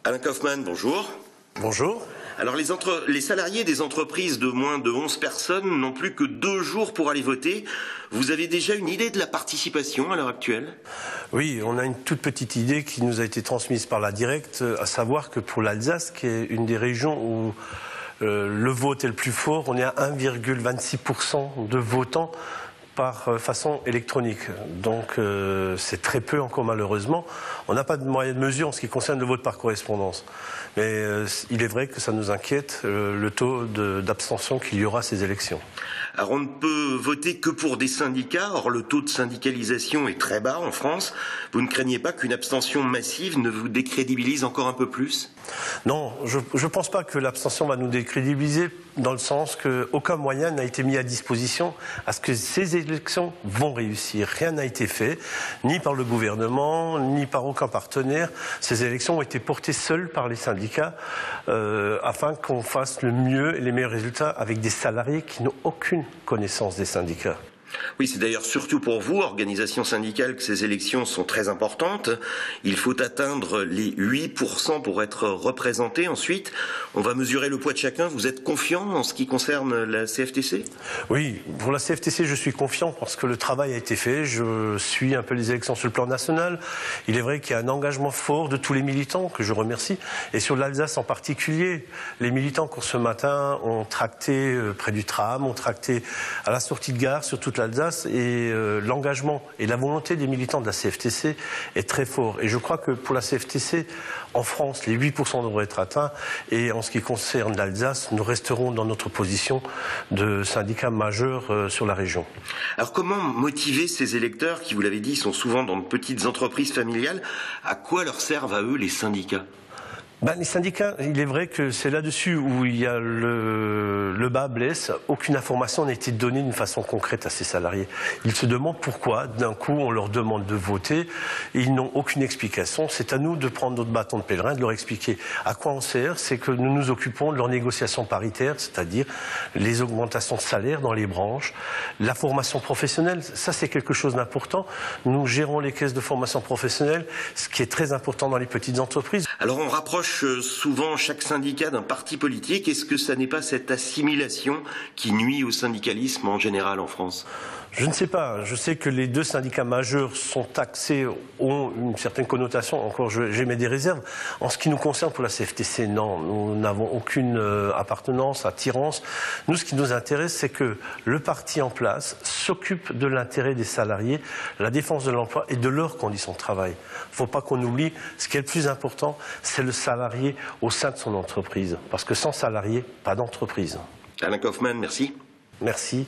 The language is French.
Alain Kaufmann, bonjour. Bonjour. Alors les salariés des entreprises de moins de 11 personnes n'ont plus que 2 jours pour aller voter. Vous avez déjà une idée de la participation à l'heure actuelle? Oui, on a une toute petite idée qui nous a été transmise par la Directe, à savoir que pour l'Alsace, qui est une des régions où le vote est le plus fort, on est à 1,26% de votants par façon électronique. Donc c'est très peu encore malheureusement. On n'a pas de moyen de mesure en ce qui concerne le vote par correspondance. Mais il est vrai que ça nous inquiète le taux d'abstention qu'il y aura à ces élections. Alors on ne peut voter que pour des syndicats, or le taux de syndicalisation est très bas en France. Vous ne craignez pas qu'une abstention massive ne vous décrédibilise encore un peu plus? Non, je ne pense pas que l'abstention va nous décrédibiliser, dans le sens qu'aucun moyen n'a été mis à disposition à ce que ces élections vont réussir. Rien n'a été fait, ni par le gouvernement, ni par aucun partenaire. Ces élections ont été portées seules par les syndicats afin qu'on fasse le mieux et les meilleurs résultats avec des salariés qui n'ont aucune connaissance des syndicats. Oui, c'est d'ailleurs surtout pour vous, organisation syndicale, que ces élections sont très importantes. Il faut atteindre les 8% pour être représenté. Ensuite, on va mesurer le poids de chacun. Vous êtes confiant en ce qui concerne la CFTC? Oui, pour la CFTC, je suis confiant parce que le travail a été fait. Je suis un peu les élections sur le plan national. Il est vrai qu'il y a un engagement fort de tous les militants, que je remercie. Et sur l'Alsace en particulier, les militants qui ce matin ont tracté près du tram, ont tracté à la sortie de gare sur toute l'Alsace, et l'engagement et la volonté des militants de la CFTC est très fort. Et je crois que pour la CFTC, en France, les 8% devraient être atteints. Et en ce qui concerne l'Alsace, nous resterons dans notre position de syndicat majeur sur la région. Alors comment motiver ces électeurs qui, vous l'avez dit, sont souvent dans de petites entreprises familiales? À quoi leur servent à eux les syndicats? Les syndicats, il est vrai que c'est là-dessus où il y a le bas blesse. Aucune information n'a été donnée d'une façon concrète à ces salariés. Ils se demandent pourquoi, d'un coup, on leur demande de voter et ils n'ont aucune explication. C'est à nous de prendre notre bâton de pèlerin, de leur expliquer à quoi on sert. C'est que nous nous occupons de leurs négociations paritaires, c'est-à-dire les augmentations de salaire dans les branches, la formation professionnelle. Ça, c'est quelque chose d'important. Nous gérons les caisses de formation professionnelle, ce qui est très important dans les petites entreprises. Alors on rapproche souvent chaque syndicat d'un parti politique. Est-ce que ça n'est pas cette assimilation qui nuit au syndicalisme en général en France? Je ne sais pas. Je sais que les deux syndicats majeurs sont taxés, ont une certaine connotation. Encore, j'émets des réserves. En ce qui nous concerne pour la CFTC, non. Nous n'avons aucune appartenance, attirance. Nous, ce qui nous intéresse, c'est que le parti en place s'occupe de l'intérêt des salariés, la défense de l'emploi et de leurs conditions de travail. Il ne faut pas qu'on oublie, ce qui est le plus important, c'est le salarié au sein de son entreprise. Parce que sans salarié, pas d'entreprise. Alain Kaufmann, merci. Merci.